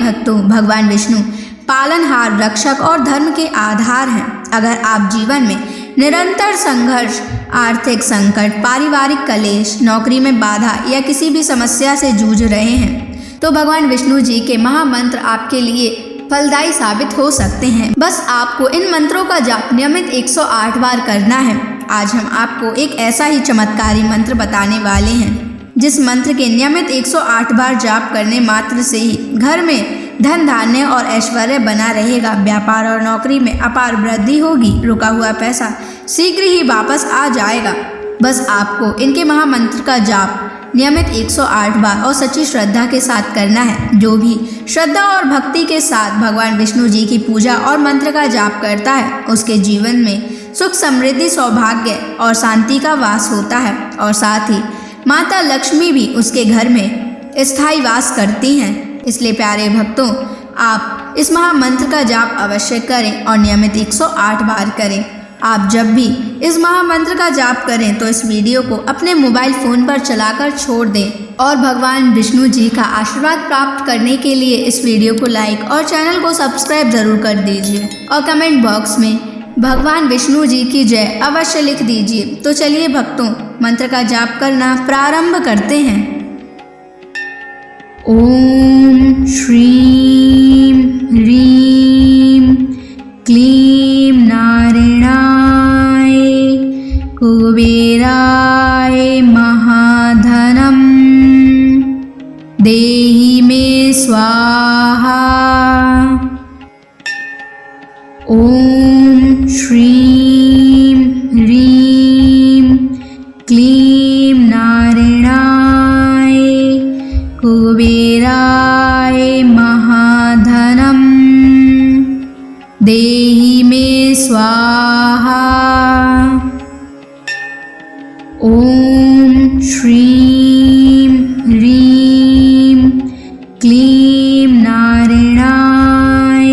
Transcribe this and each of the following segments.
भक्तों, भगवान विष्णु पालनहार, रक्षक और धर्म के आधार हैं। अगर आप जीवन में निरंतर संघर्ष, आर्थिक संकट, पारिवारिक कलेश, नौकरी में बाधा या किसी भी समस्या से जूझ रहे हैं तो भगवान विष्णु जी के महामंत्र आपके लिए फलदायी साबित हो सकते हैं। बस आपको इन मंत्रों का जाप नियमित 108 बार करना है। आज हम आपको एक ऐसा ही चमत्कारी मंत्र बताने वाले हैं जिस मंत्र के नियमित 108 बार जाप करने मात्र से ही घर में धन धान्य और ऐश्वर्य बना रहेगा। व्यापार और नौकरी में अपार वृद्धि होगी। रुका हुआ पैसा शीघ्र ही वापस आ जाएगा। बस आपको इनके महामंत्र का जाप नियमित 108 बार और सच्ची श्रद्धा के साथ करना है। जो भी श्रद्धा और भक्ति के साथ भगवान विष्णु जी की पूजा और मंत्र का जाप करता है उसके जीवन में सुख, समृद्धि, सौभाग्य और शांति का वास होता है और साथ ही माता लक्ष्मी भी उसके घर में स्थायी वास करती हैं। इसलिए प्यारे भक्तों, आप इस महामंत्र का जाप अवश्य करें और नियमित 108 बार करें। आप जब भी इस महामंत्र का जाप करें तो इस वीडियो को अपने मोबाइल फ़ोन पर चलाकर छोड़ दें और भगवान विष्णु जी का आशीर्वाद प्राप्त करने के लिए इस वीडियो को लाइक और चैनल को सब्सक्राइब ज़रूर कर दीजिए और कमेंट बॉक्स में भगवान विष्णु जी की जय अवश्य लिख दीजिए। तो चलिए भक्तों, मंत्र का जाप करना प्रारंभ करते हैं। ओम श्रीं ह्रीं क्लीं नारायणाय कुबेराय महाधनं देहि मे स्वाहा। ओम श्रीं ह्रीं क्लीं नारायणाय कुबेराय महाधनं देहि मे स्वाहा। ओम श्रीं ह्रीं क्लीं नारायणाय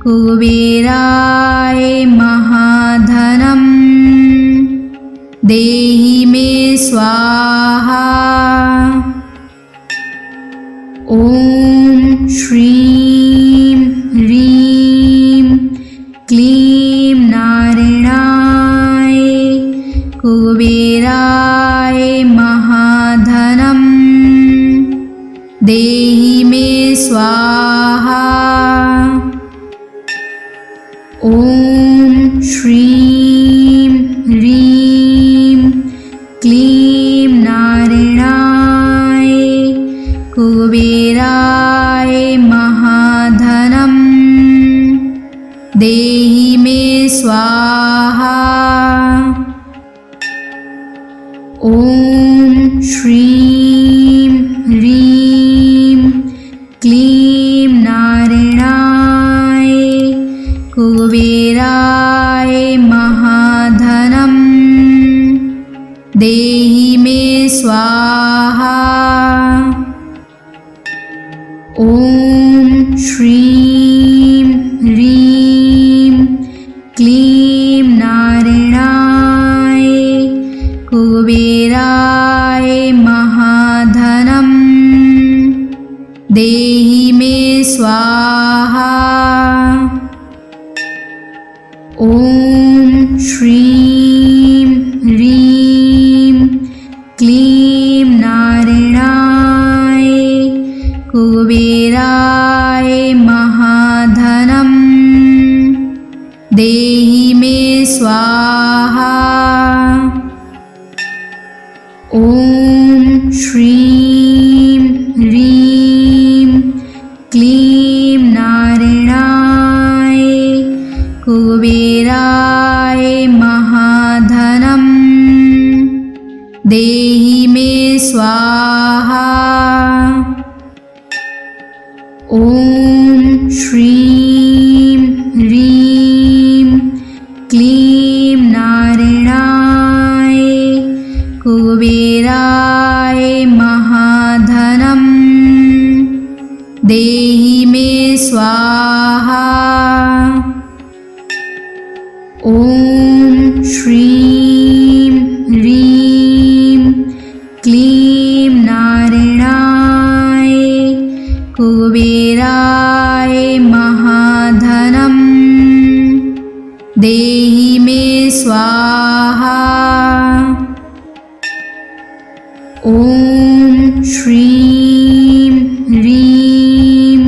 कुबेराय महाधनं देहि मे स्वाहा। ओम श्रीं ह्रीं क्लीं नारायणाय कुबेराय महाधनं देहि मे स्वाहा। ओम श्रीं ह्रीं क्लीं नारायणाय कुबेराय महाधनं देहि मे स्वाहा। ओम श्रीं ह्रीं क्लीं नारायणाय कुबेराय महाधनं देहि मे स्वाहा। ओम श्रीं ह्रीं क्लीं नारायणाय कुबेराय महाधनं देहि मे स्वाहा। ओम श्रीं ह्रीं क्लीं नारायणाय कुबेराय महाधनं देहि मे स्वाहा। ओम श्रीं ह्रीं क्लीं नारायणाय कुबेराय महाधनं देहि मे स्वाहा। ओम श्रीं ह्रीं क्लीं नारायणाय कुबेराय महाधनं देहि मे स्वाहा। ओम श्रीं ह्रीं क्लीं नारायणाय कुबेराय स्वाहा। ॐ श्रीं ह्रीं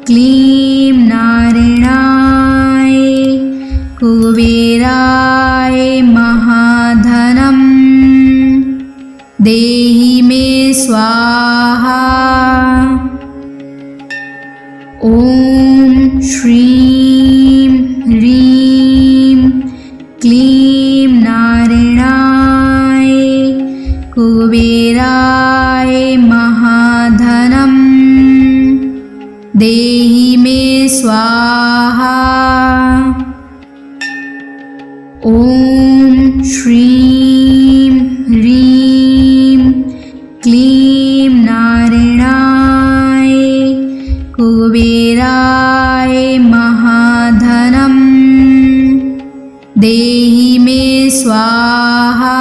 क्लीं नारायणाय कुबेराय महाधनं देहि मे स्वाहा। ॐ श्रीं ह्रीं क्लीं नारायणाय कुबेराय महाधनं देहि मे स्वाहा। ॐ श्रीं ह्रीं क्लीं नारायणाय कुबेराय महाधनं देहि मे स्वाहा।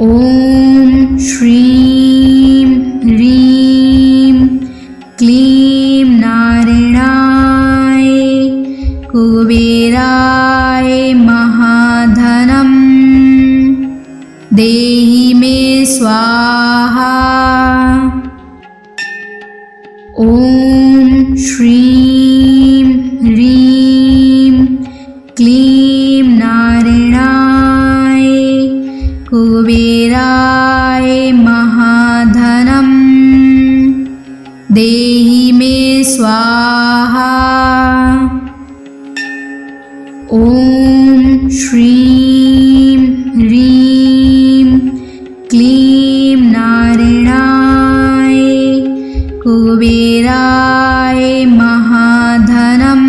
ॐ श्रीं ह्रीं क्लीं नारायणाय कुबेराय महाधनं देहि मे स्वाहा। ॐ श्रीं ह्रीं क्लीं नारायणाय कुबेराय महाधनं देहि मे स्वाहा। ॐ श्रीं ह्रीं क्लीं नारायणाय कुबेराय महाधनं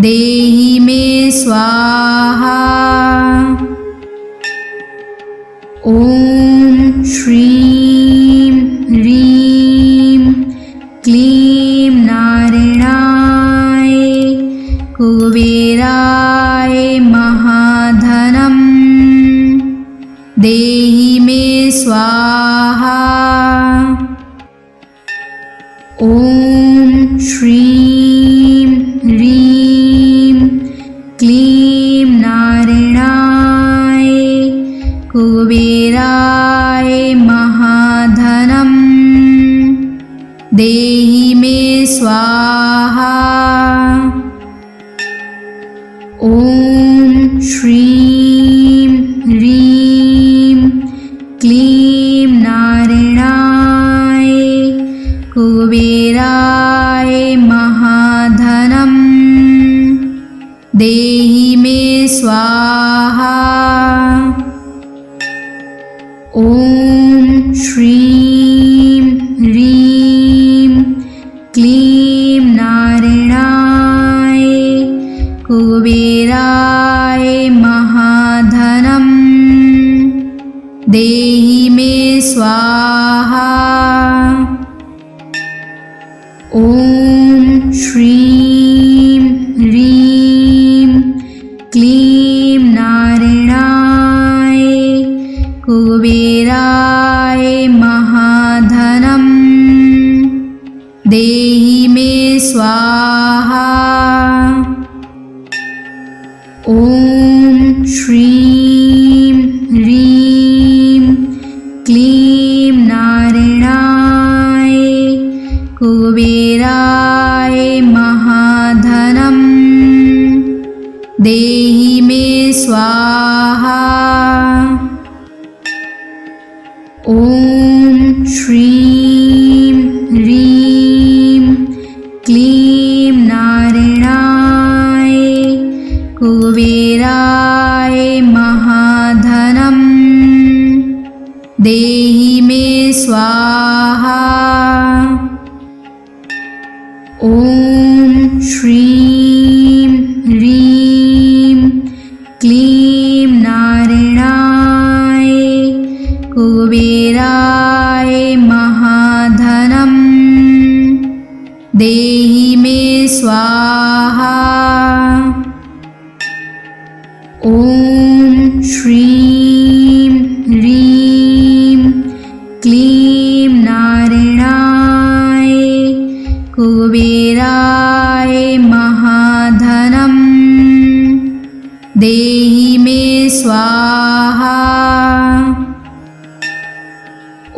देहि मे स्वाहा। ॐ श्रीं ह्रीं क्लीं नारायणाय कुबेराय महाधनं देहि मे स्वाहा। ॐ श्रीं ह्रीं क्लीं नारायणाय कुबेराय महाधनं देहि मे स्वाहा। ॐ श्रीं ह्रीं क्लीं नारायणाय कुबेराय महाधनं देहि मे स्वाहा। ॐ श्रीं ह्रीं क्लीं नारायणाय कुबेराय महाधनं देहि मे स्वाहा। ॐ श्रीं ह्रीं क्लीं नारायणाय कुबेराय महाधनं देहि मे स्वाहा। ॐ श्रीं ह्रीं क्लीं नारायणाय कुबेराय महाधनं देहि मे स्वाहा। ॐ श्रीं ह्रीं क्लीं नारायणाय कुबेराय महाधनं देहि मे स्वाहा। ॐ श्रीं ह्रीं क्लीं नारायणाय कुबेराय महाधनं देहि मे स्वाहा। ॐ श्रीं ह्रीं क्लीं नारायणाय कुबेराय महाधनं देहि मे स्वाहा।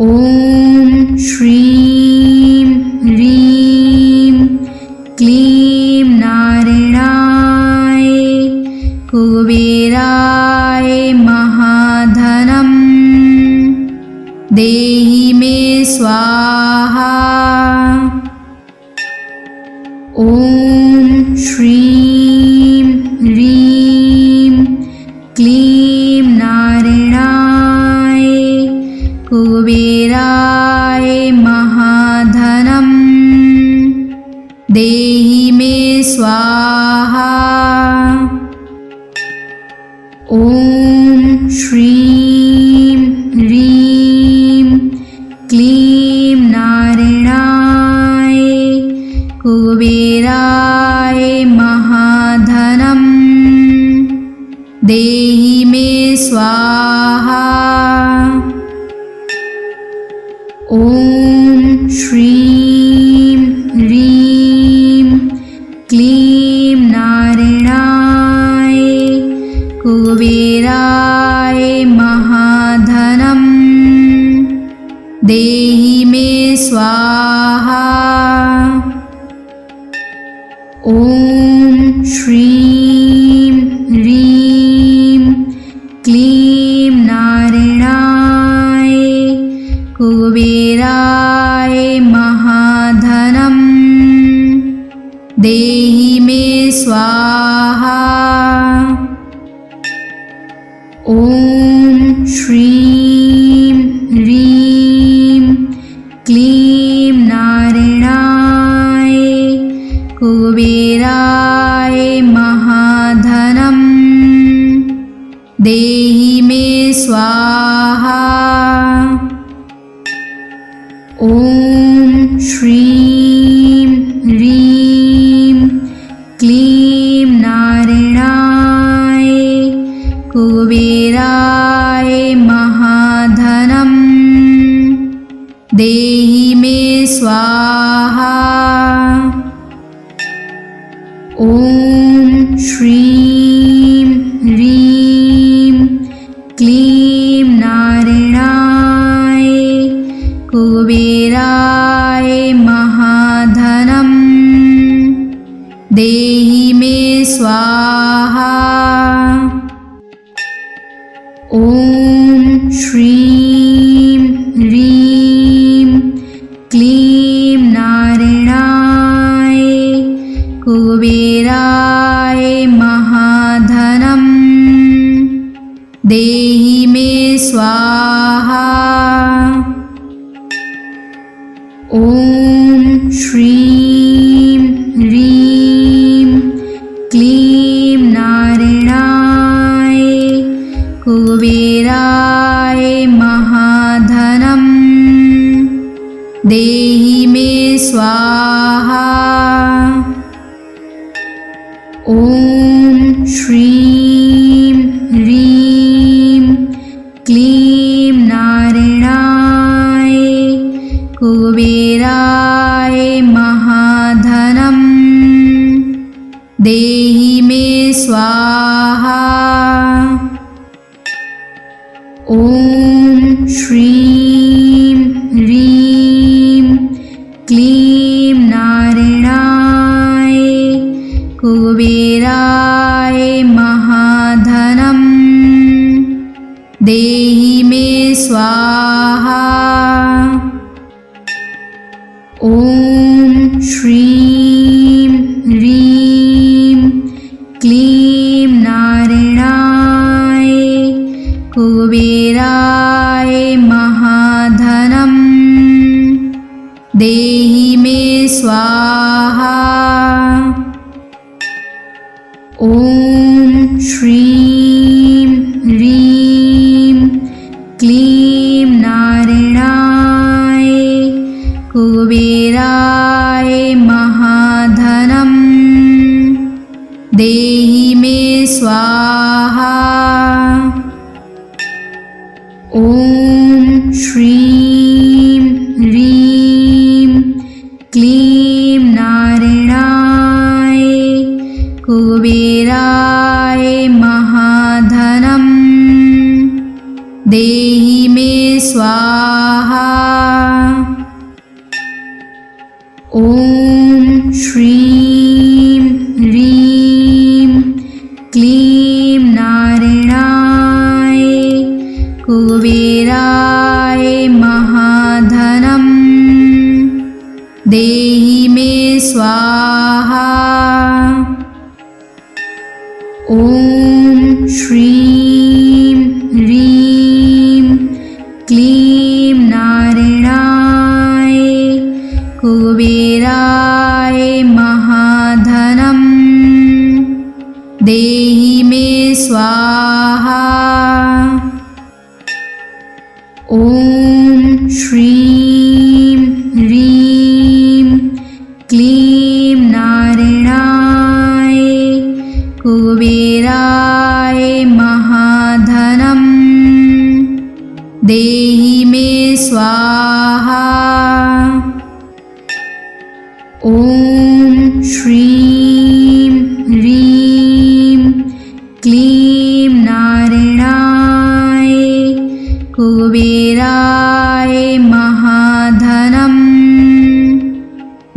ॐ श्रीं ह्रीं क्लीं नारायणाय कुबेराय महाधनं देहि मे स्वाहा। ॐ श्रीं ह्रीं क्लीं नारायणाय कुबेराय महाधनं देहि मे स्वाहा। ॐ श्रीं ह्रीं क्लीं नारायणाय कुबेराय महाधनं देहि मे स्वाहा। ॐ श्रीं ह्रीं क्लीं नारायणाय कुबेराय महाधनं देहि मे स्वाहा। ॐ श्रीं ह्रीं क्लीं नारायणाय कुबेराय महाधनं देहि मे स्वाहा। ॐ श्रीं ह्रीं क्लीं नारायणाय कुबेराय महाधनं देहि मे स्वाहा। ॐ श्रीं ह्रीं क्लीं नारायणाय कुबेराय महाधनं देहि मे स्वाहा। ॐ श्रीं ह्रीं क्लीं नारायणाय कुबेराय महाधनं देहि मे स्वाहा। ॐ श्रीं ह्रीं क्लीं नारायणाय कुबेराय महाधनं देहि मे स्वाहा। ॐ श्रीं ह्रीं क्लीं नारायणाय कुबेराय महाधनं देहि मे स्वाहा। ॐ श्रीं ह्रीं क्लीं नारायणाय कुबेराय महाधनं देहि मे स्वाहा। ॐ श्रीं ह्रीं क्लीं नारायणाय कुबेराय महाधनं देहि मे स्वाहा। ॐ श्रीं ह्रीं क्लीं नारायणाय कुबेराय महाधनं देहि मे स्वाहा। ॐ श्रीं ह्रीं क्लीं नारायणाय कुबेराय महाधनं देहि मे स्वाहा। ॐ श्रीं ह्रीं क्लीं नारायणाय कुबेराय महाधनम् देहि मे स्वाहा। ॐ श्रीं ह्रीं क्लीं नारायणाय कुबेराय महाधनम् देहि मे स्वाहा। ॐ श्रीं ह्रीं क्लीं नारायणाय कुबेराय महाधनम् देहि मे स्वाहा। ॐ श्रीं ह्रीं क्लीं नारायणाय कुबेराय महाधनम् देहि मे स्वाहा। ॐ श्रीं ह्रीं क्लीं नारायणाय कुबेराय महाधनम्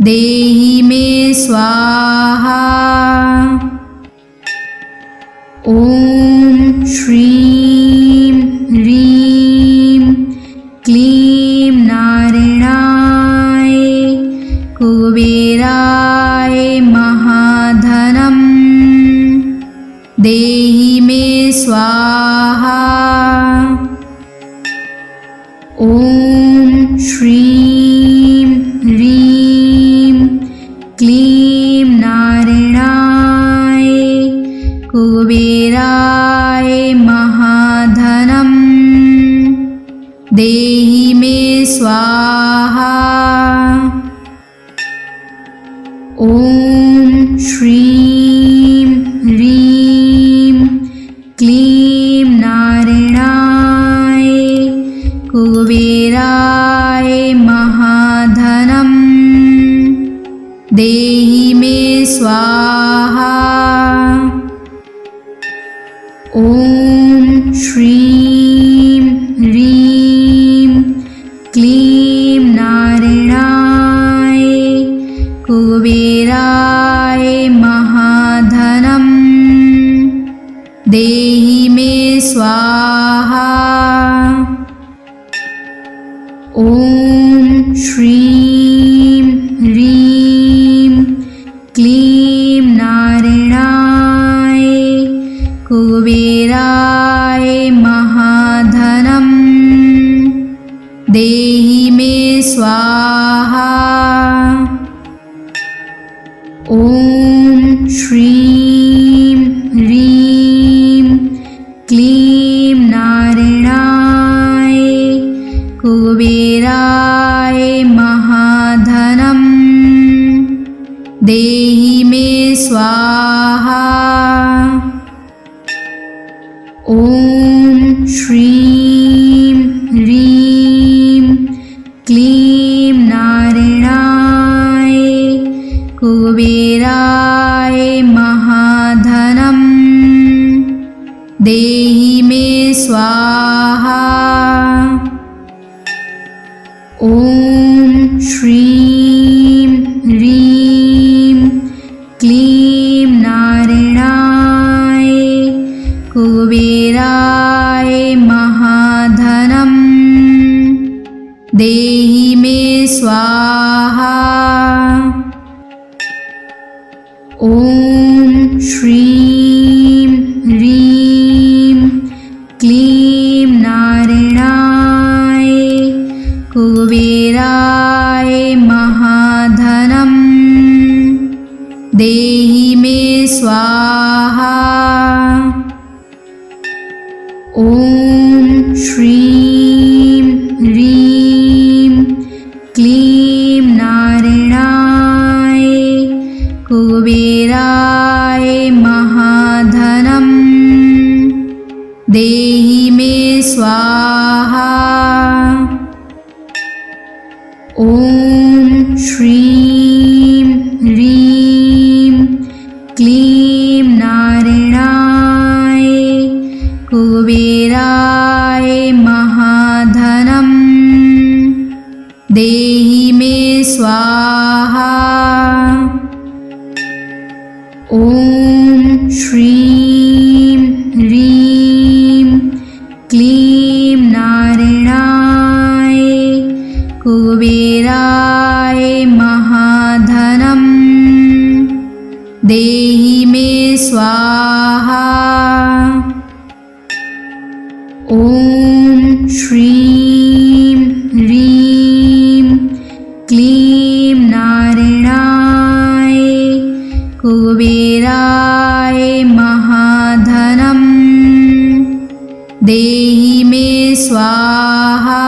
देहि मे स्वाहा। ॐ श्रीं ह्रीं क्लीं नारायणाय कुबेराय महाधनम् देहि मे स्वाहा। ॐ श्रीं ह्रीं क्लीं नारायणाय कुबेराय महाधनम् देहि मे स्वाहा। ॐ श्रीं ह्रीं क्लीं नारायणाय कुबेराय महाधनम् देहि मे स्वाहा। ॐ श्रीं ह्रीं क्लीं नारायणाय कुबेराय महाधनम् देहि मे स्वाहा। ॐ श्रीं ह्रीं क्लीं नारायणाय कुबेराय महाधनम् देहि मे स्वाहा। ॐ श्रीं ह्रीं क्लीं नारायणाय कुबेराय महाधनम् देहि मे स्वाहा। ॐ श्रीं ह्रीं क्लीं नारायणाय कुबेराय महाधनम् देहि मे स्वाहा। ॐ श्रीं ह्रीं क्लीं नारायणाय कुबेराय महाधनम् देहि मे स्वाहा। ॐ श्रीं ह्रीं क्लीं नारायणाय कुबेराय महाधनम् देहि मे स्वाहा। ॐ श्रीं ह्रीं क्लीं नारायणाय कुबेराय महाधनम् देहि मे स्वाहा। ॐ श्रीं ह्रीं क्लीं नारायणाय ॐ श्रीं ह्रीं क्लीं नारायणाय कुबेराय महाधनं देहि मे स्वाहा।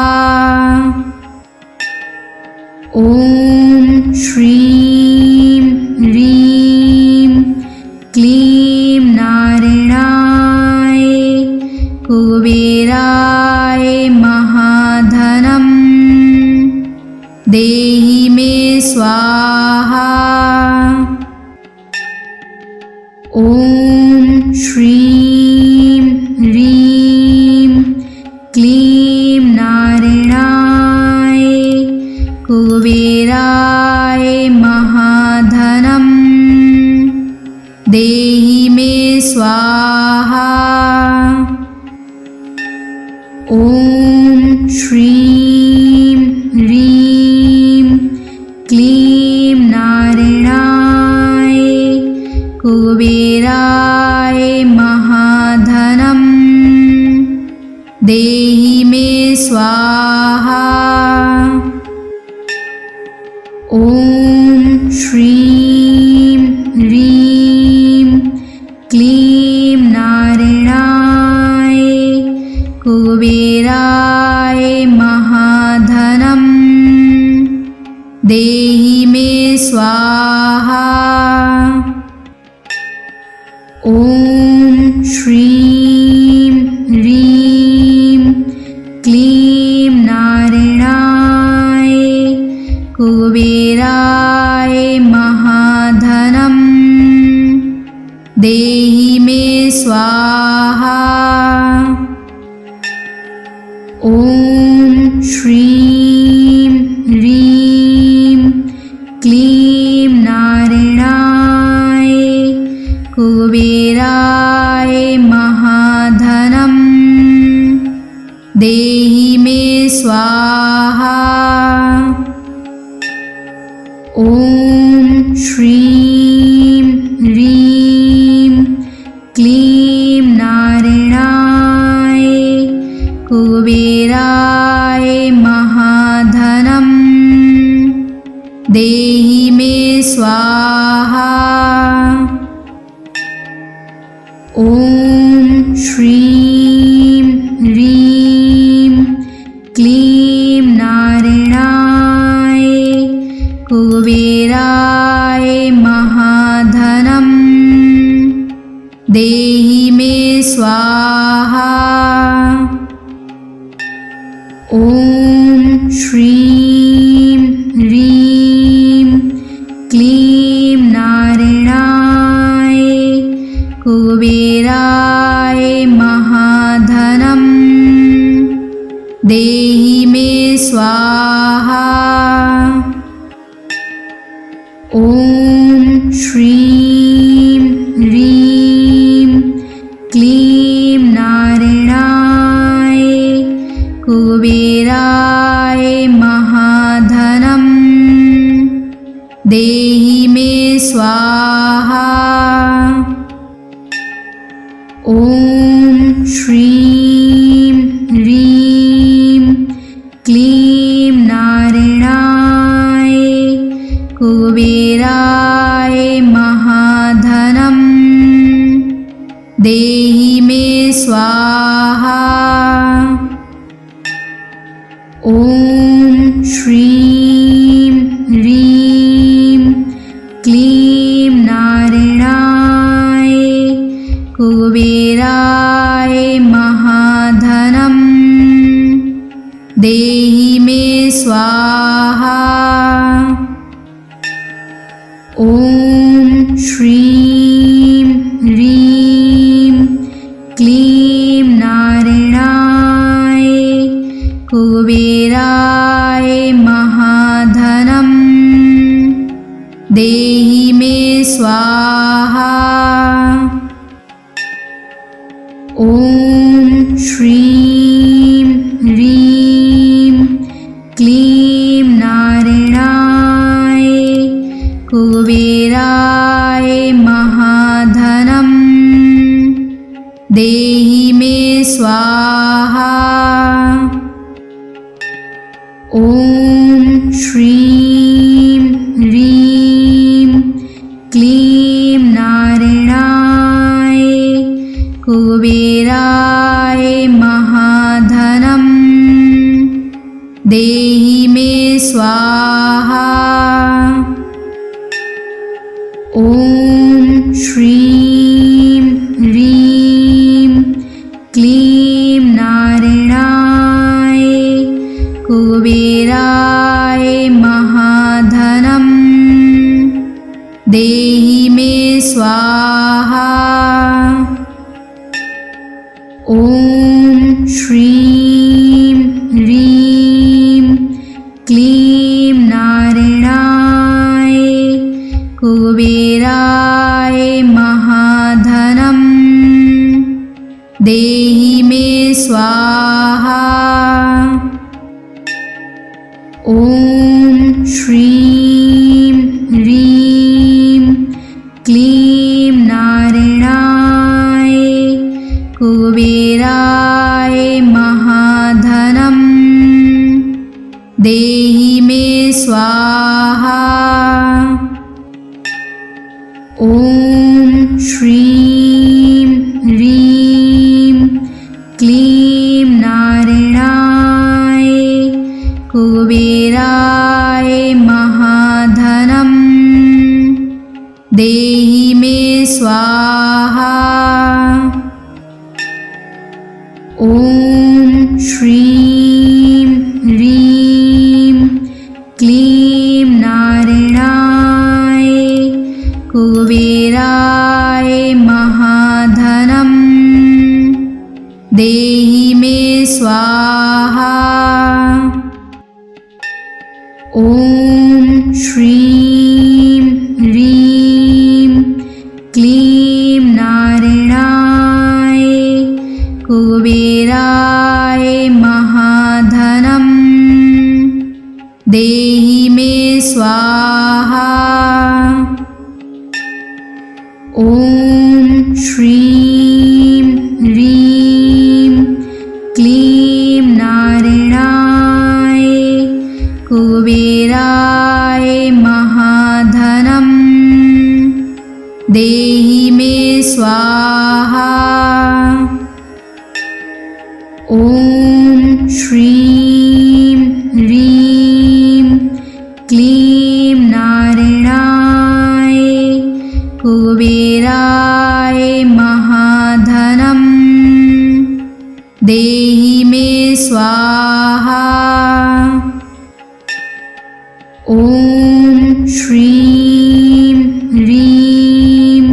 ॐ श्रीं ह्रीं क्लीं नारायणाय कुबेराय महाधनं देहि मे स्वाहा। ॐ श्रीं ह्रीं क्लीं नारायणाय कुबेराय महाधनं देहि मे स्वाहा। ॐ श्रीं ह्रीं क्लीं नारायणाय कुबेराय महाधनं देहि मे स्वाहा। ॐ श्रीं ह्रीं क्लीं नारायणाय कुबेराय महाधनं देहि मे स्वाहा। ॐ श्रीं ह्रीं क्लीं नारायणाय कुबेराय महाधनं देहि मे स्वाहा। ॐ श्रीं ह्रीं क्लीं नारायणाय कुबेराय महाधनं देहि मे स्वाहा। ॐ श्रीं ह्रीं क्लीं नारायणाय कुबेराय महाधनं देहि मे स्वाहा। ॐ श्रीं ह्रीं क्लीं नारायणाय कुबेराय महाधनं देहि मे स्वाहा। ॐ श्रीं ह्रीं क्लीं नारायणाय कुबेराय महाधनं देहि मे स्वाहा। ॐ श्रीं ह्रीं क्लीं नारायणाय कुबेराय महाधनं देहि मे स्वाहा। ॐ श्रीं ह्रीं क्लीं नारायणाय कुबेराय महाधनं देहि मे स्वाहा। ॐ श्रीं ह्रीं क्लीं नारायणाय कुबेराय महाधनं देहि मे स्वाहा। ॐ श्रीं ह्रीं क्लीं नारायणाय कुबेराय महाधनं देहि मे स्वाहा। ॐ श्रीं ह्रीं क्लीं नारायणाय कुबेराय महाधनं देहि मे स्वाहा। ॐ श्रीं ह्रीं क्लीं नारायणाय कुबेराय महाधनं देहि मे स्वाहा। ॐ श्रीं ह्रीं क्लीं नारायणाय कुबेराय महाधनं देहि मे स्वाहा। ॐ श्रीं ह्रीं क्लीं नारायणाय कुबेराय महाधनं देहि मे स्वाहा। ॐ श्रीं ह्रीं क्लीं नारायणाय कुबेराय महाधनं देहि मे स्वाहा। ॐ श्रीं ह्रीं क्लीं नारायणाय कुबेराय महाधनं देहि मे स्वाहा। ॐ श्रीं ह्रीं क्लीं नारायणाय कुबेराय महाधनं देहि मे स्वाहा। ॐ श्रीं ह्रीं क्लीं नारायणाय कुबेराय महाधनं देहि मे स्वाहा। ॐ श्रीं ह्रीं क्लीं नारायणाय कुबेराय महाधनं देहि मे स्वाहा। ॐ श्रीं ह्रीं क्लीं नारायणाय कुबेराय महाधनं देहि मे स्वाहा। ॐ श्रीं ह्रीं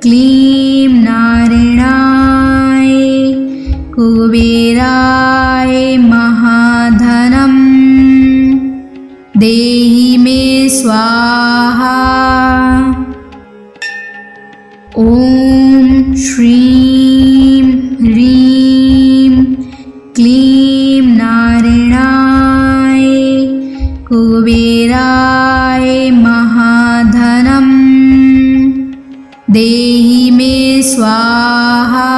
क्लीं नारायणाय कुबेराय महाधनं देहि मे स्वाहा। ॐ श्रीं ह्रीं क्लीं नारायणाय कुबेराय महाधनं देहि मे स्वाहा।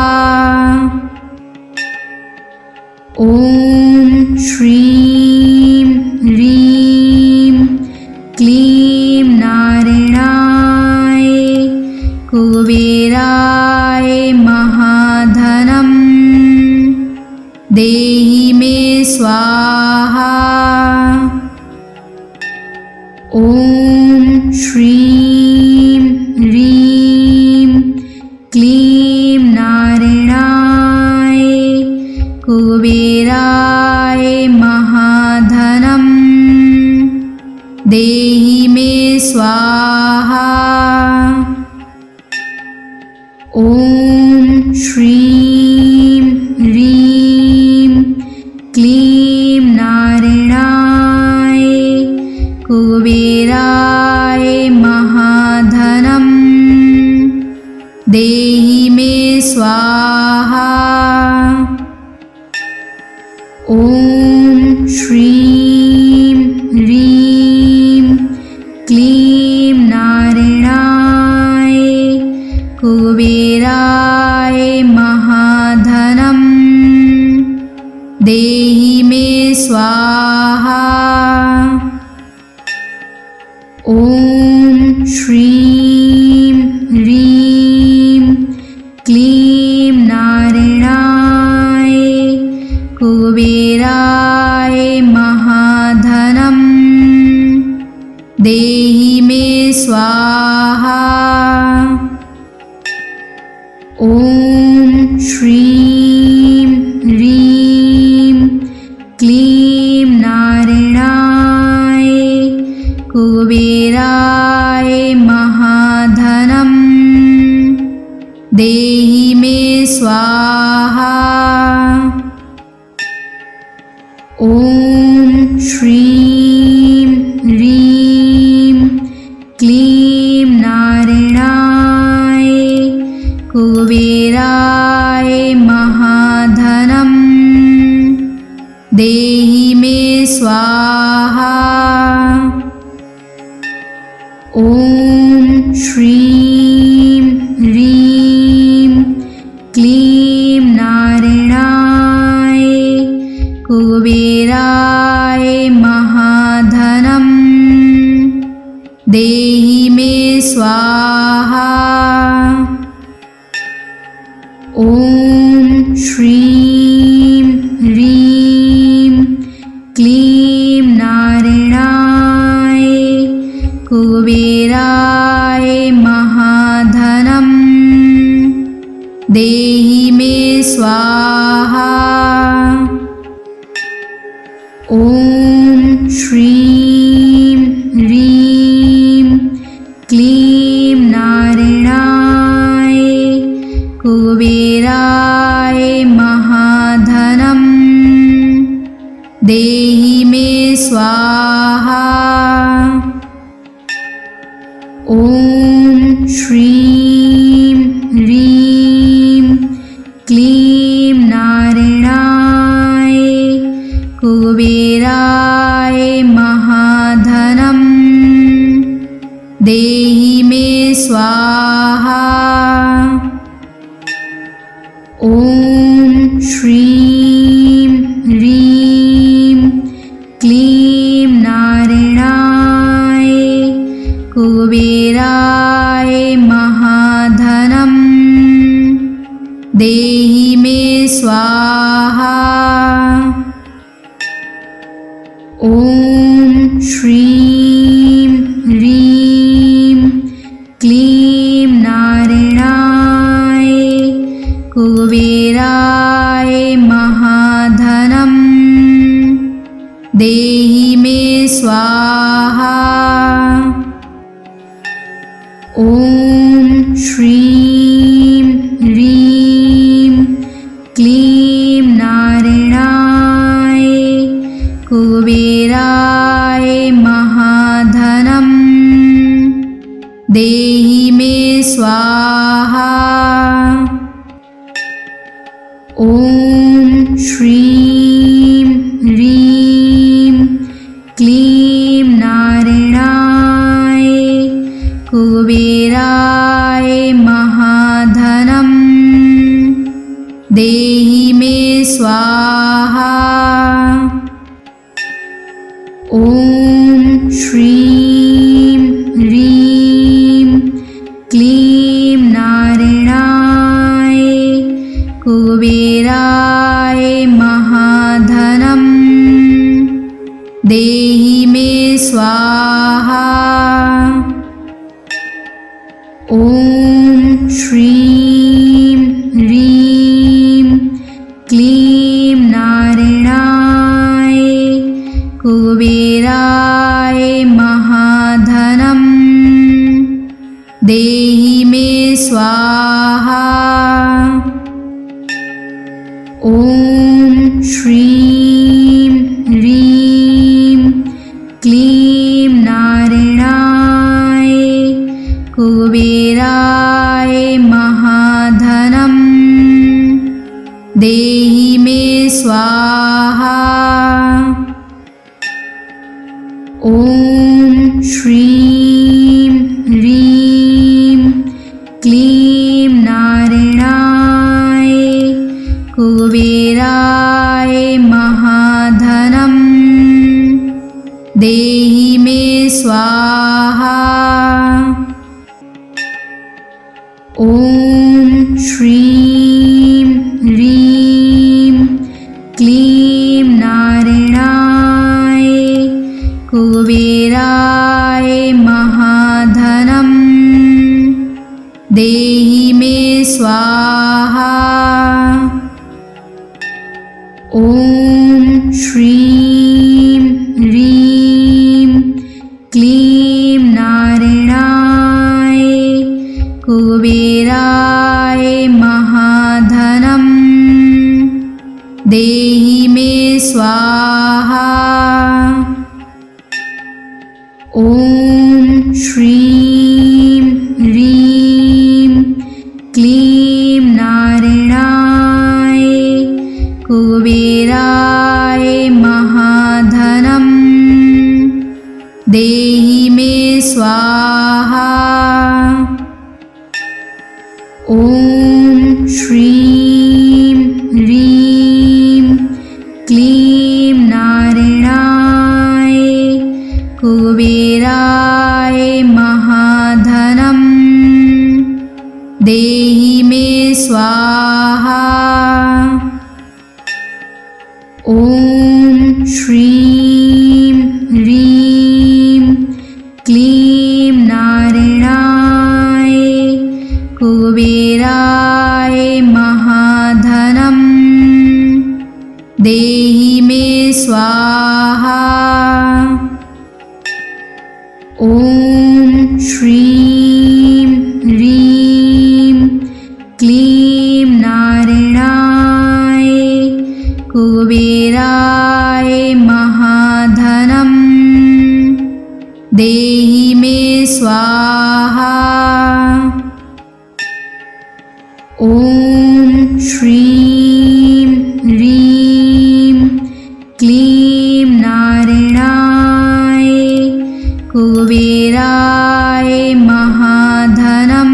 ॐ श्रीं ह्रीं क्लीं नारायणाय कुबेराय महाधनं देहि मे स्वाहा। ॐ श्रीं ह्रीं क्लीं नारायणाय कुबेराय महाधनं देहि मे स्वाहा। ॐ श्रीं ह्रीं क्लीं नारायणाय कुबेराय महाधनं देहि मे स्वाहा। ॐ श्रीं ह्रीं क्लीं नारायणाय कुबेराय महाधनं देहि मे स्वाहा। ॐ श्रीं ह्रीं क्लीं नारायणाय कुबेराय महाधनं देहि मे स्वाहा। ॐ श्रीं ह्रीं क्लीं नारायणाय कुबेराय महाधनं देहि मे स्वाहा। ॐ श्रीं ह्रीं क्लीं नारायणाय कुबेराय महाधनं देहि मे स्वाहा। ॐ श्रीं ह्रीं क्लीं नारायणाय कुबेराय महाधनं देहि मे स्वाहा। ॐ श्रीं ह्रीं क्लीं नारायणाय कुबेराय महाधनं देहि मे स्वाहा। ॐ श्रीं ह्रीं क्लीं नारायणाय कुबेराय महाधनं देहि मे स्वाहा। ॐ श्रीं ह्रीं क्लीं नारायणाय कुबेराय महाधनं देहि मे स्वाहा। ॐ श्रीं ह्रीं क्लीं नारायणाय कुबेराय महाधनं देहि मे स्वाहा। ॐ श्रीं ह्रीं क्लीं नारायणाय कुबेराय महाधनं देहि मे स्वाहा। ॐ श्रीं ह्रीं क्लीं नारायणाय कुबेराय महाधनं देहि मे स्वाहा। ॐ श्रीं ह्रीं क्लीं नारायणाय कुबेराय महाधनं देहि मे स्वाहा। ॐ श्रीं ह्रीं क्लीं नारायणाय कुबेराय महाधनं देहि मे स्वाहा। ॐ श्रीं ह्रीं क्लीं नारायणाय कुबेराय महाधनं देहि मे स्वाहा। ॐ श्रीं ह्रीं क्लीं नारायणाय कुबेराय महाधनं देहि मे स्वाहा। ॐ श्रीं ह्रीं क्लीं नारायणाय कुबेराय स्वाहा। ॐ श्रीं ह्रीं क्लीं नारायणाय कुबेराय महाधनं देहि मे स्वाहा। ॐ श्रीं ह्रीं क्लीं नारायणाय कुबेराय महाधनं देहि मे स्वाहा। ॐ श्रीं ह्रीं क्लीं नारायणाय कुबेराय महाधनं देहि मे स्वाहा। ॐ श्रीं ह्रीं क्लीं नारायणाय कुबेराय महाधनं देहि मे स्वाहा। ॐ श्रीं ह्रीं क्लीं नारायणाय कुबेराय महाधनं देहि मे स्वाहा। ॐ श्रीं ह्रीं क्लीं नारायणाय कुबेराय महाधनं देहि मे स्वाहा। ॐ श्रीं ह्रीं क्लीं नारायणाय कुबेराय महाधनं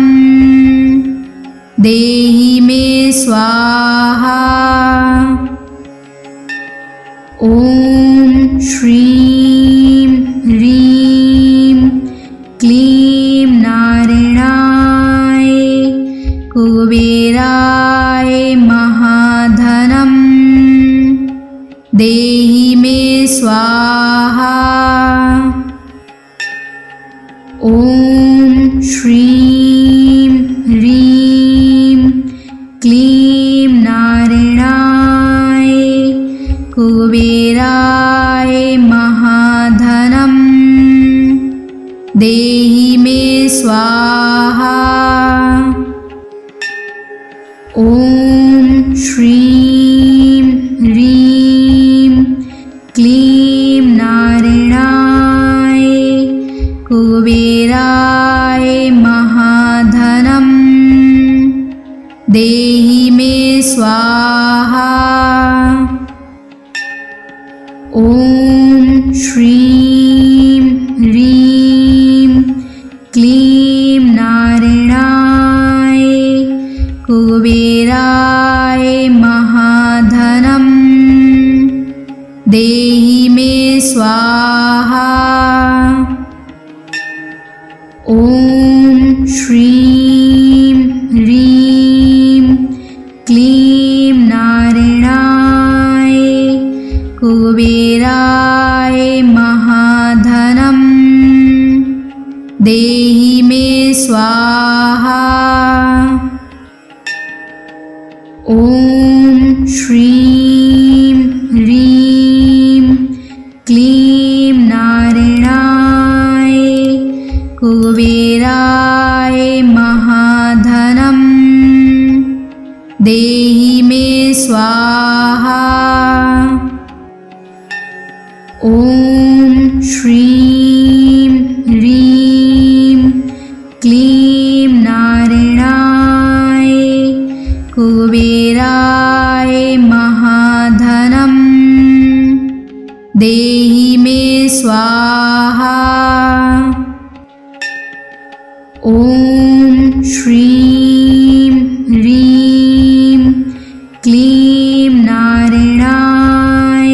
देहि मे स्वाहा। ॐ श्रीं ह्रीं क्लीं नारायणाय कुबेराय महाधनं देहि मे स्वाहा। ॐ श्रीं ह्रीं क्लीं नारायणाय कुबेराय महाधनं देहि मे स्वाहा। ॐ श्रीं ह्रीं क्लीं नारायणाय कुबेराय महाधनं देहि मे स्वाहा। ॐ श्रीं ह्रीं क्लीं नारायणाय कुबेराय महाधनं देहि मे स्वाहा। ॐ श्रीं ह्रीं क्लीं नारायणाय कुबेराय महाधनं देहि मे स्वाहा। ॐ श्रीं ह्रीं क्लीं नारायणाय कुबेराय महाधनं देहि मे स्वाहा। ॐ श्रीं ह्रीं क्लीं नारायणाय कुबेराय महाधनं देहि मे स्वाहा। ॐ श्रीं ह्रीं क्लीं नारायणाय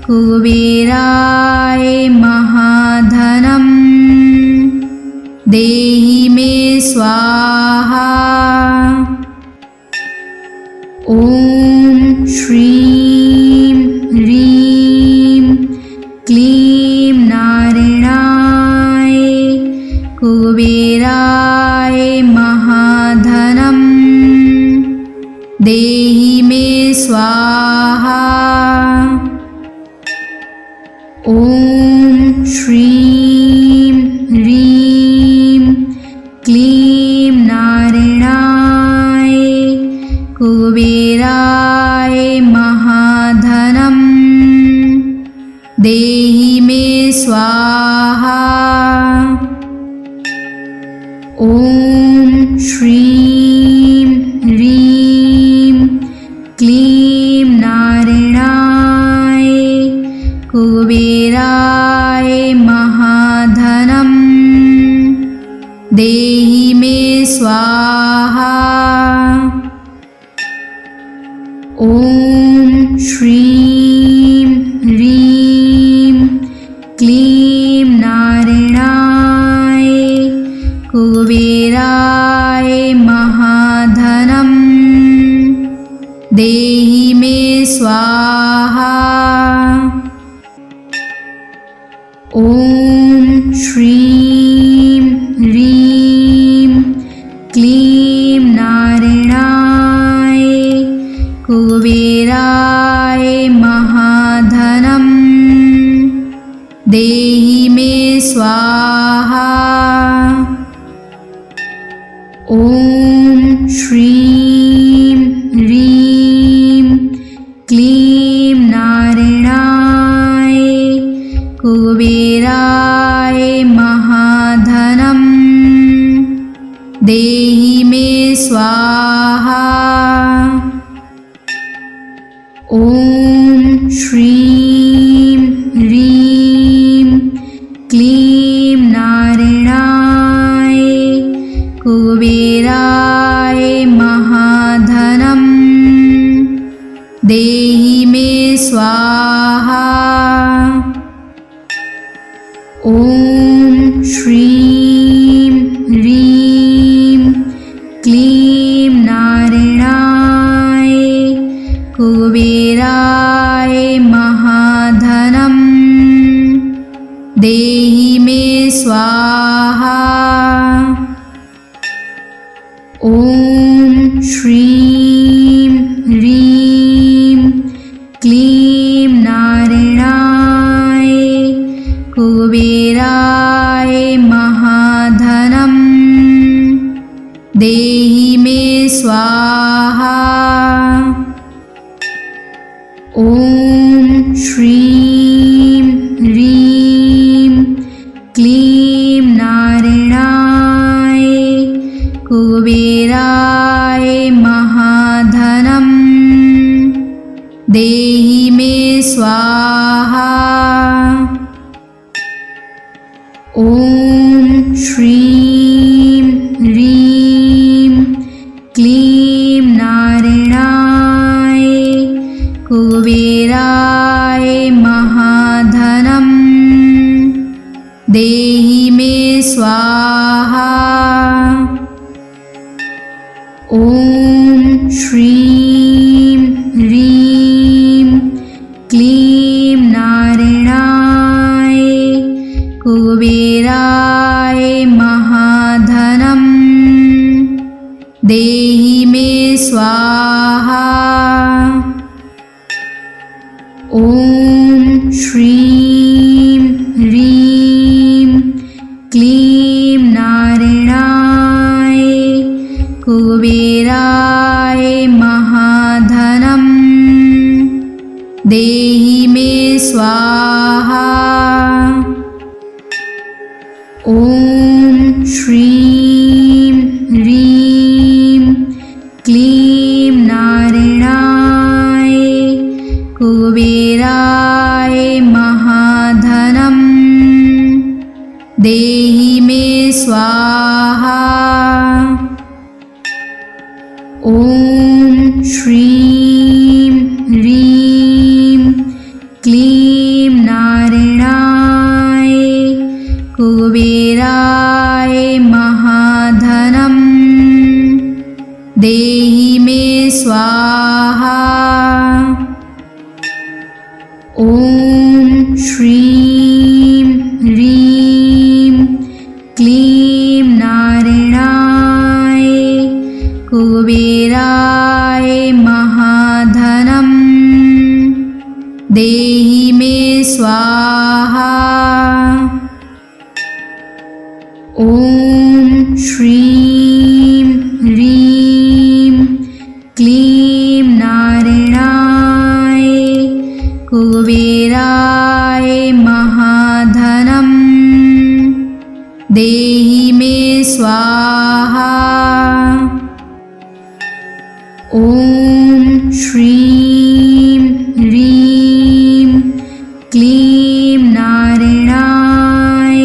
कुबेराय महाधनं ॐ श्रीं ह्रीं क्लीं नारायणाय कुबेराय महाधनं देहि मे स्वाहा। ॐ श्रीं ह्रीं क्लीं नारायणाय कुबेराय महाधनं देहि मे स्वाहा। ॐ श्रीं ह्रीं क्लीं नारायणाय कुबेराय महाधनं देहि मे स्वाहा। ॐ श्रीं ह्रीं क्लीं नारायणाय कुबेराय महाधनं देहि मे स्वाहा। ॐ श्रीं ह्रीं क्लीं नारायणाय कुबेराय महाधनं देहि मे स्वाहा। ॐ श्रीं ह्रीं क्लीं नारायणाय कुबेराय महाधनं देहि मे स्वाहा। ॐ श्रीं ह्रीं क्लीं नारायणाय कुबेराय महाधनं देहि मे स्वाहा। ॐ श्रीं ह्रीं क्लीं नारायणाय कुबेराय महाधनं देहि मे स्वाहा। ॐ श्रीं ह्रीं क्लीं नारायणाय कुबेराय महाधनं देहि मे स्वाहा। ॐ श्रीं ह्रीं क्लीं नारायणाय कुबेराय महाधनं देहि मे स्वाहा। ॐ श्रीं ह्रीं क्लीं नारायणाय कुबेराय महाधनं देहि मे स्वाहा। ॐ श्रीं ह्रीं क्लीं नारायणाय कुबेराय महाधनं देहि मे स्वाहा। ॐ श्रीं ह्रीं क्लीं नारायणाय कुबेराय महाधनं देहि मे स्वाहा। ॐ श्रीं ह्रीं क्लीं नारायणाय कुबेराय महाधनं देहि मे स्वाहा। ॐ श्रीं ह्रीं क्लीं नारायणाय कुबेराय ॐ श्रीं ह्रीं क्लीं नारायणाय कुबेराय महाधनं देहि मे स्वाहा। ॐ श्रीं ह्रीं क्लीं नारायणाय कुबेराय महाधनं देहि मे स्वाहा। ॐ श्रीं ह्रीं क्लीं नारायणाय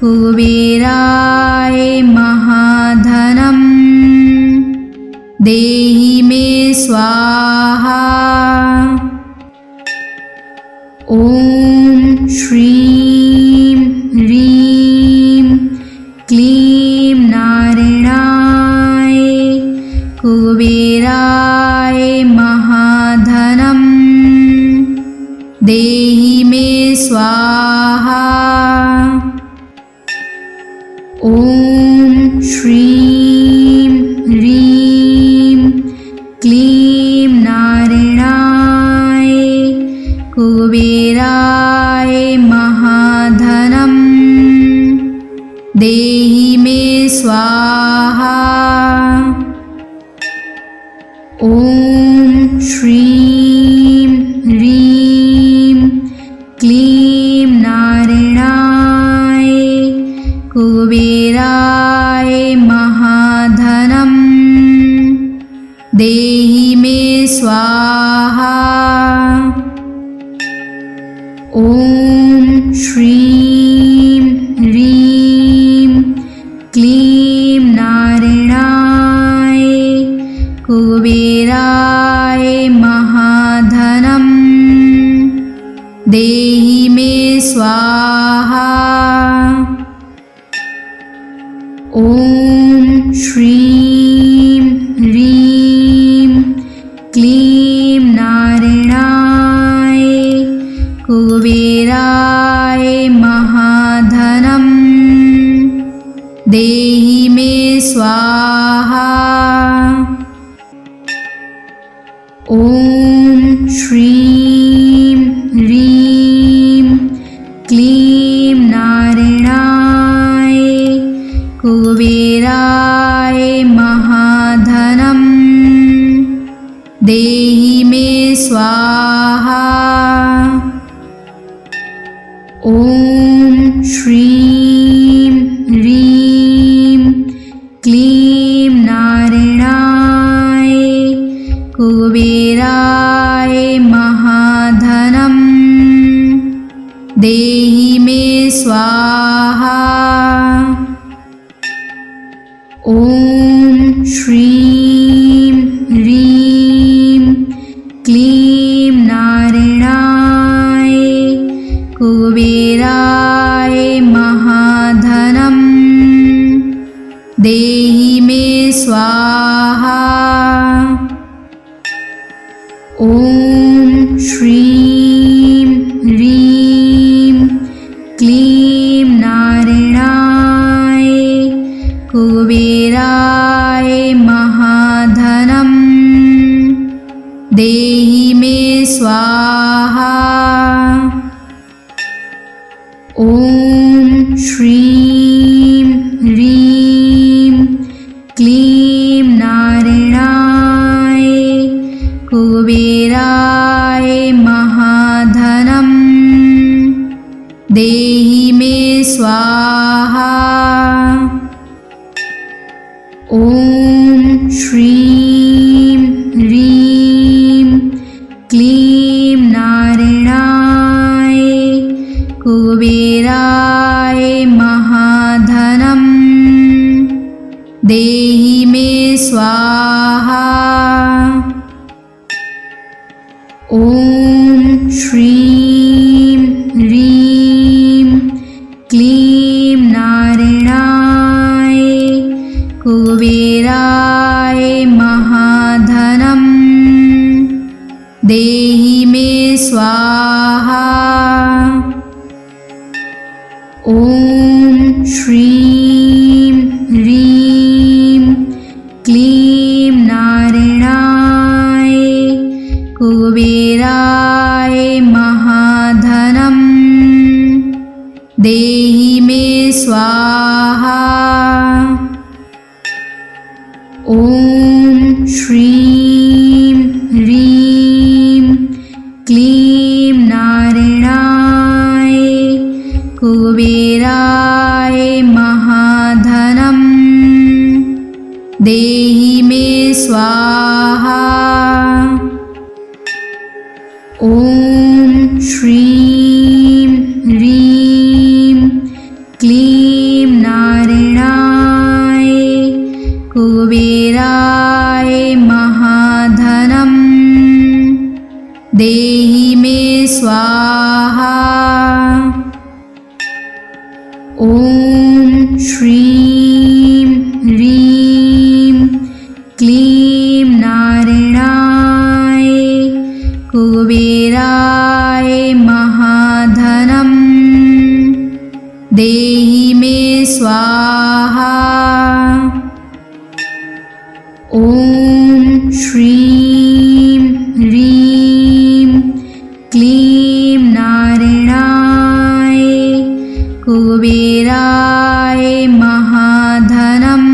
कुबेराय महाधनं देहि मे स्वाहा। ॐ श्रीं ह्रीं क्लीं नारायणाय कुबेराय महाधनं देहि मे स्वाहा। ॐ श्रीं ह्रीं क्लीं नारायणाय कुबेराय महाधनं देहि मे स्वाहा। ॐ श्रीं ह्रीं क्लीं नारायणाय कुबेराय महाधनं देहि मे स्वाहा। ॐ श्रीं ह्रीं क्लीं नारायणाय कुबेराय महाधनं देहि मे स्वाहा। ॐ श्रीं ह्रीं क्लीं नारायणाय कुबेराय महाधनं देहि मे स्वाहा। ॐ श्रीं ह्रीं क्लीं नारायणाय कुबेराय महाधनं देहि मे स्वाहा। ॐ श्रीं ह्रीं क्लीं नारायणाय कुबेराय महाधनं देहि मे स्वाहा। ॐ श्रीं ह्रीं क्लीं नारायणाय कुबेराय महाधनं देहि मे स्वाहा। ॐ श्रीं ह्रीं क्लीं नारायणाय कुबेराय महाधनं देहि मे स्वाहा। ॐ श्रीं ह्रीं क्लीं नारायणाय कुबेराय महाधनं देहि मे स्वाहा। ॐ श्रीं ह्रीं क्लीं नारायणाय कुबेराय महाधनं देहि मे स्वाहा। ॐ श्रीं ह्रीं क्लीं नारायणाय कुबेराय महाधनं देहि मे स्वाहा। ॐ श्रीं ह्रीं क्लीं नारायणाय कुबेराय महाधनम् देहि मे स्वाहा। ॐ श्रीं ह्रीं क्लीं नारायणाय कुबेराय महाधनम् देहि मे स्वाहा। ॐ श्रीं ह्रीं क्लीं नारायणाय कुबेराय महाधनम् देहि मे स्वाहा। ॐ श्रीं ह्रीं क्लीं नारायणाय कुबेराय महाधनम् देहि मे स्वाहा। ॐ श्रीं ह्रीं क्लीं नारायणाय कुबेराय महाधनम्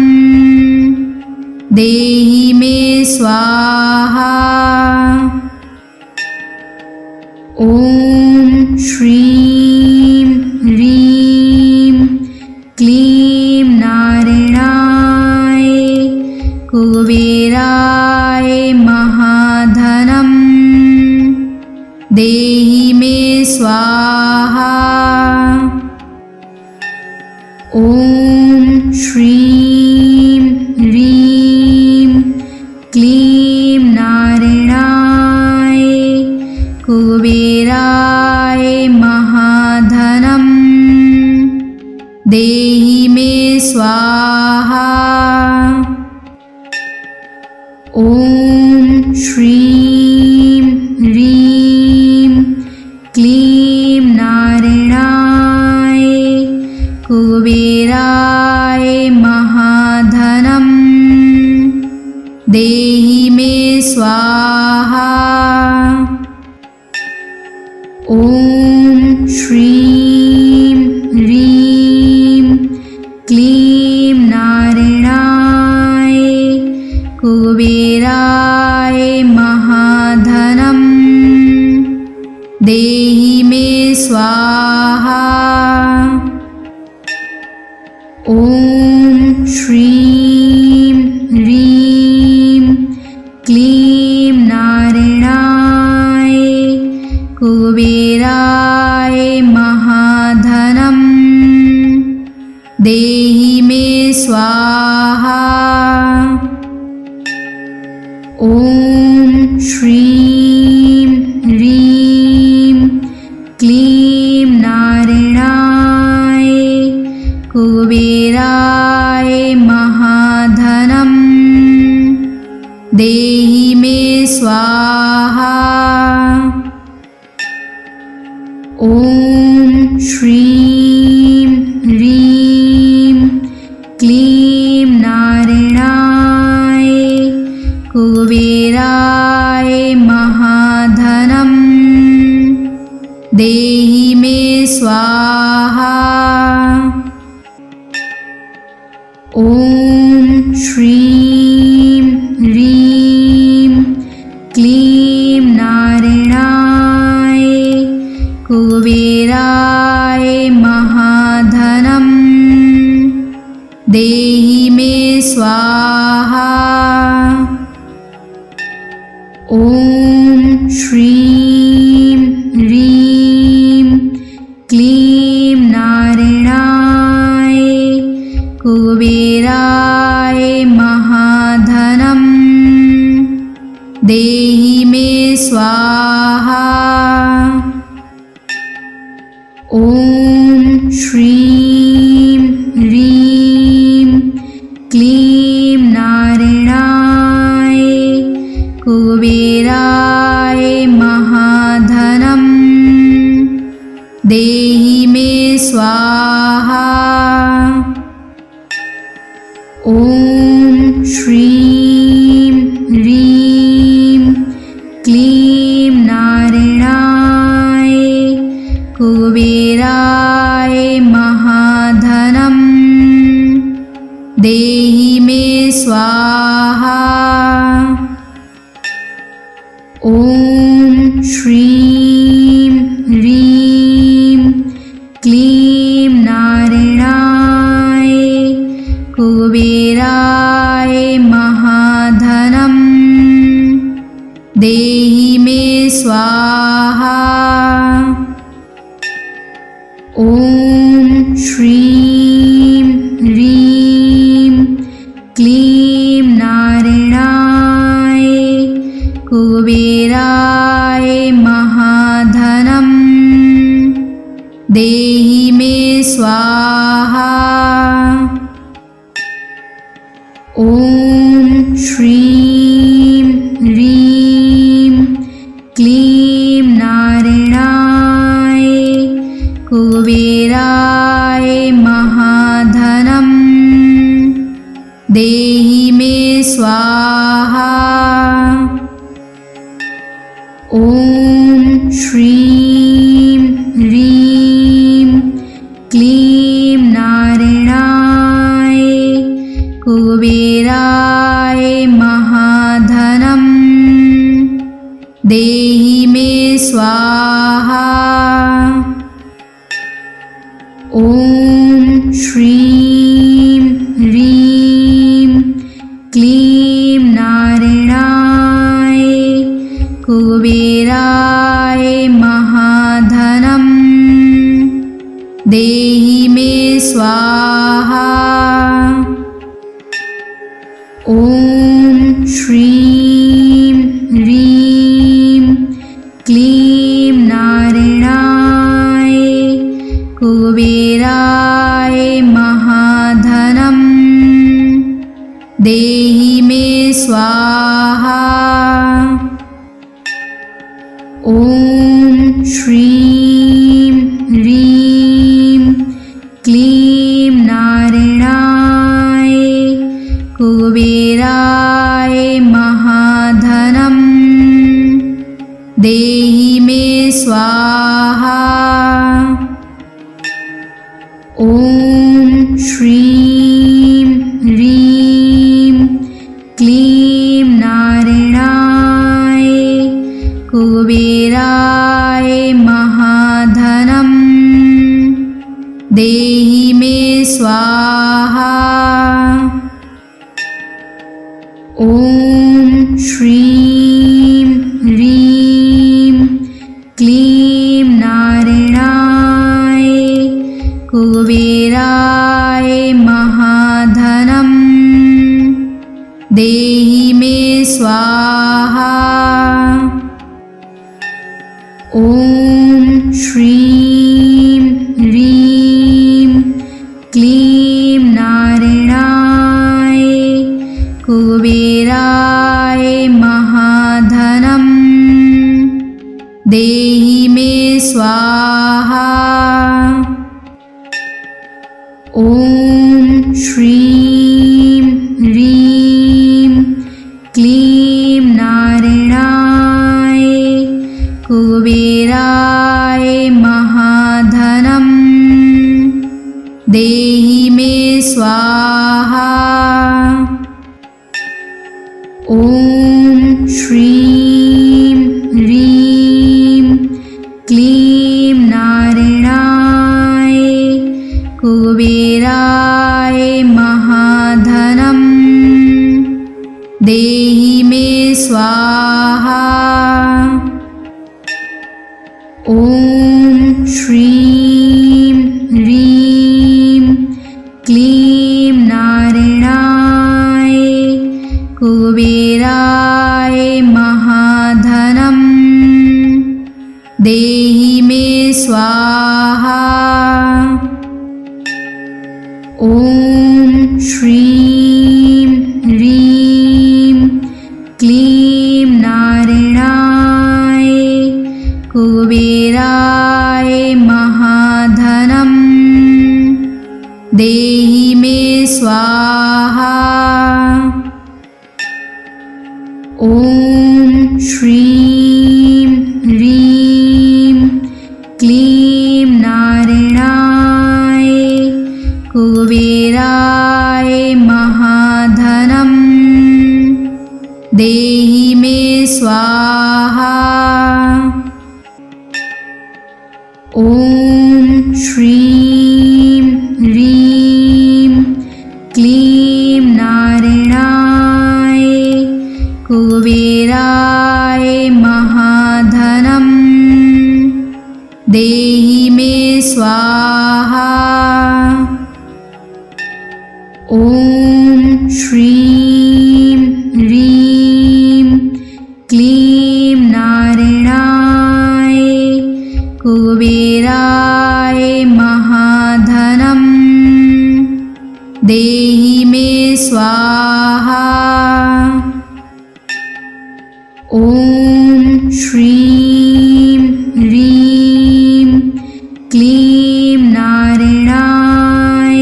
देहि मे स्वाहा। ॐ श्रीं ह्रीं क्लीं नारायणाय कुबेराय महाधनम् देहि मे स्वाहा। ॐ श्रीं ह्रीं क्लीं नारायणाय कुबेराय महाधनम् देहि मे स्वाहा। ॐ श्रीं ह्रीं क्लीं नारायणाय कुबेराय महाधनम् देहि मे स्वाहा। ॐ श्रीं ह्रीं क्लीं नारायणाय कुबेराय महाधनम् देहि मे स्वाहा। ॐ श्रीं ह्रीं क्लीं नारायणाय कुबेराय महाधनम् देहि मे स्वाहा। ॐ श्रीं ह्रीं क्लीं नारायणाय कुबेराय महाधनम् देहि मे स्वाहा। ॐ श्रीं ह्रीं क्लीं नारायणाय कुबेराय महाधनम् देहि मे स्वाहा। ॐ श्रीं ह्रीं क्लीं नारायणाय कुबेराय महाधनम् देहि मे स्वाहा। ॐ श्रीं ह्रीं क्लीं नारायणाय कुबेराय महाधनम् देहि मे स्वाहा। ॐ श्रीं ह्रीं क्लीं नारायणाय कुबेराय कुबेराय महाधनं देहि मे स्वाहा। ॐ श्रीं ह्रीं क्लीं नारायणाय कुबेराय महाधनं देहि मे स्वाहा। ॐ श्रीं ह्रीं क्लीं नारायणाय कुबेराय महाधनं देहि मे स्वाहा। ॐ श्रीं ह्रीं क्लीं नारायणाय कुबेराय महाधनं देहि मे स्वाहा। ॐ श्रीं ह्रीं क्लीं नारायणाय कुबेराय महाधनं देहि मे स्वाहा। ॐ श्रीं ह्रीं क्लीं नारायणाय कुबेराय महाधनं देहि मे स्वाहा। ॐ श्रीं ह्रीं क्लीं नारायणाय कुबेराय महाधनं देहि मे स्वाहा। ॐ श्रीं ह्रीं क्लीं नारायणाय कुबेराय महाधनं देहि मे स्वाहा। ॐ श्रीं ह्रीं क्लीं नारायणाय कुबेराय महाधनं देहि मे स्वाहा। ॐ श्रीं ह्रीं क्लीं नारायणाय कुबेराय महाधनं देहि मे स्वाहा। ॐ श्रीं ह्रीं क्लीं नारायणाय कुबेराय महाधनं देहि मे स्वाहा। ॐ श्रीं ह्रीं क्लीं नारायणाय कुबेराय महाधनं देहि मे स्वाहा। ॐ श्रीं ह्रीं क्लीं नारायणाय कुबेराय महाधनं देहि मे स्वाहा। ॐ श्रीं ह्रीं क्लीं नारायणाय कुबेराय महाधनं देहि मे स्वाहा। ॐ श्रीं ह्रीं क्लीं नारायणाय कुबेराय महाधनं देहि मे स्वाहा। ॐ श्रीं ह्रीं क्लीं नारायणाय स्वाहा। ॐ श्रीं ह्रीं क्लीं नारायणाय कुबेराय महाधनं देहि मे स्वाहा। ॐ श्रीं ह्रीं क्लीं नारायणाय कुबेराय महाधनं देहि मे स्वाहा। ॐ श्रीं ह्रीं क्लीं नारायणाय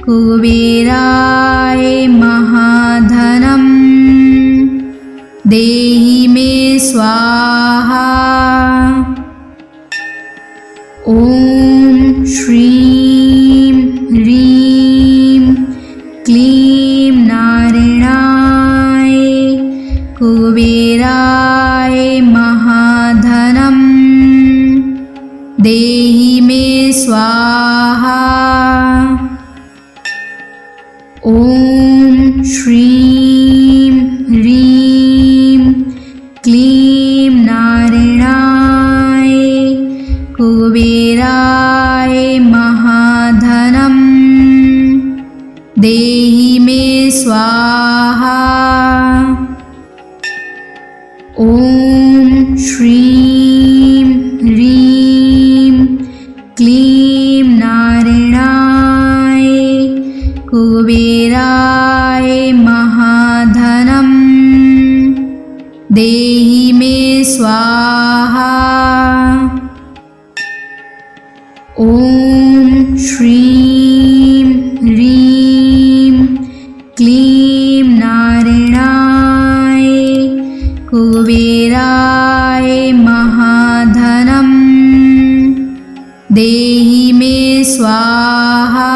कुबेराय महाधनं देहि मे स्वाहा। ॐ श्रीं ह्रीं क्लीं नारायणाय कुबेराय महाधनं देहि मे स्वाहा। ॐ श्रीं ह्रीं क्लीं नारायणाय कुबेराय महाधनं देहि मे स्वाहा। ॐ श्रीं ह्रीं क्लीं नारायणाय कुबेराय महाधनं देहि मे स्वाहा। ॐ श्रीं ह्रीं क्लीं नारायणाय कुबेराय महाधनं देहि मे स्वाहा।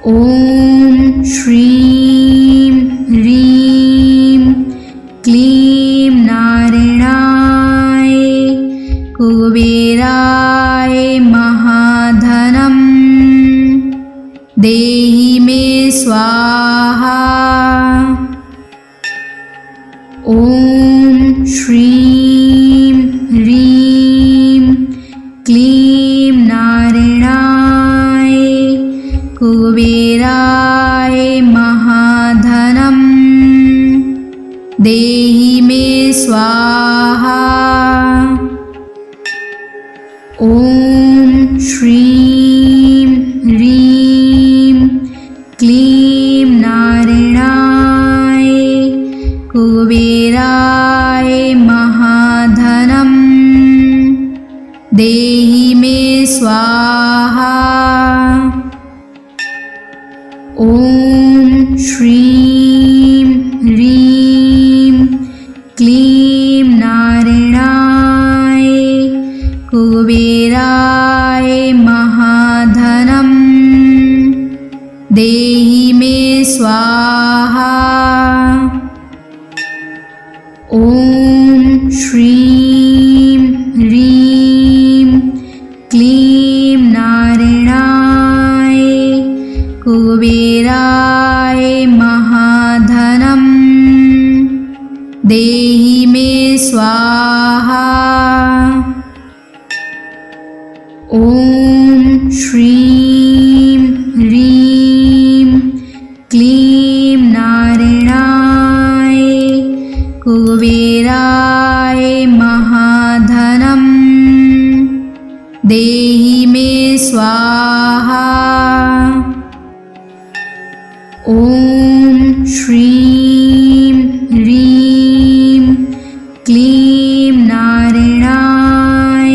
ॐ श्रीं ह्रीं क्लीं नारायणाय कुबेराय महाधनं देहि मे स्वाहा। ॐ श्रीं ह्रीं क्लीं नारायणाय कुबेराय महाधनं देहि मे स्वाहा। ॐ श्रीं ह्रीं क्लीं नारायणाय कुबेराय महाधनं देहि मे स्वाहा। ॐ श्रीं ह्रीं क्लीं नारायणाय कुबेराय महाधनं देहि मे स्वाहा। ॐ श्रीं ह्रीं क्लीं नारायणाय कुबेराय महाधनं देहि मे स्वाहा। ॐ श्रीं ह्रीं क्लीं नारायणाय कुबेराय महाधनं देहि मे स्वाहा। ॐ श्रीं ह्रीं क्लीं नारायणाय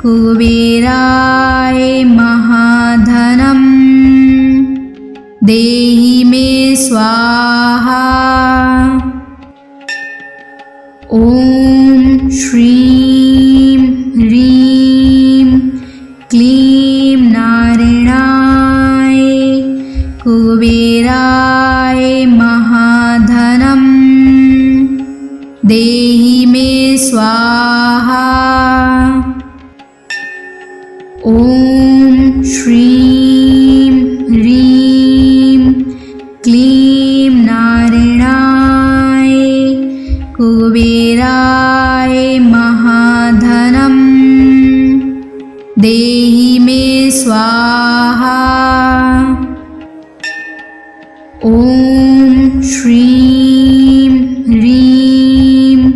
कुबेराय महाधनं देहि मे स्वाहा। ॐ श्रीं ह्रीं क्लीं नारायणाय कुबेराय महाधनं देहि मे स्वाहा। ॐ श्रीं ह्रीं क्लीं नारायणाय कुबेराय महाधनं देहि मे स्वाहा। ॐ श्रीं ह्रीं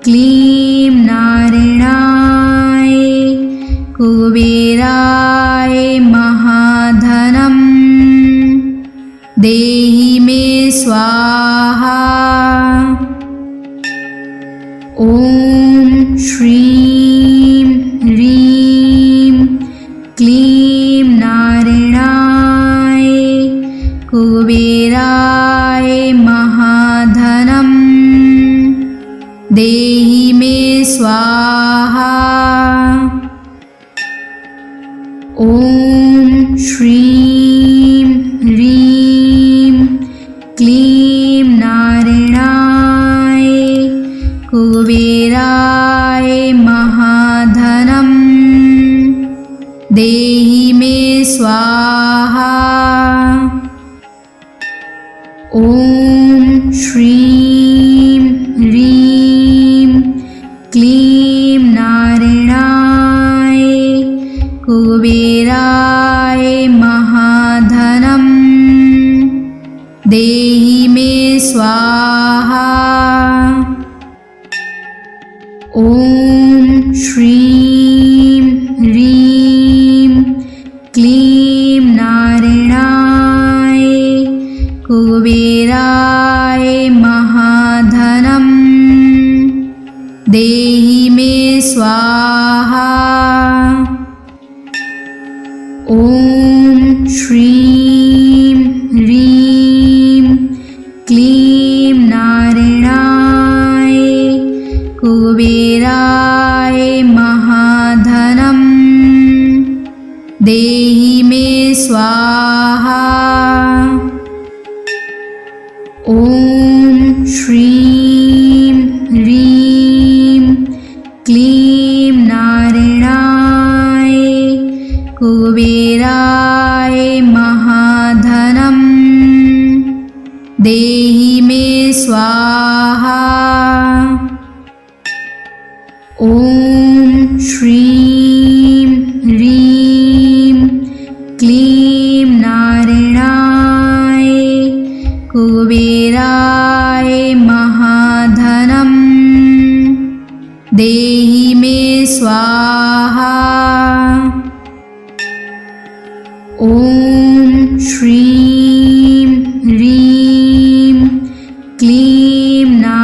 क्लीं नारायणाय कुबेराय महाधनं देहि मे स्वाहा। ॐ श्रीं ह्रीं क्लीं नारायणाय कुबेराय महाधनं देहि मे स्वाहा। ॐ श्रीं ह्रीं क्लीं नारायणाय कुबेराय महाधनं देहि मे स्वाहा। ॐ श्रीं ह्रीं क्लीं नारायणाय कुबेराय महाधनं देहि मे स्वाहा। ॐ श्रीं ह्रीं क्लीं नारायणाय कुबेराय महाधनं देहि मे स्वाहा। ॐ श्रीं ह्रीं क्लीं नारायणाय कुबेराय महाधनं देहि मे स्वाहा। ॐ श्रीं ह्रीं क्लीं नारायणाय कुबेराय महाधनं देहि मे स्वाहा। ॐ श्रीं ह्रीं क्लीं नारायणाय कुबेराय महाधनं देहि मे स्वाहा। ॐ श्रीं ह्रीं क्लीं नारायणाय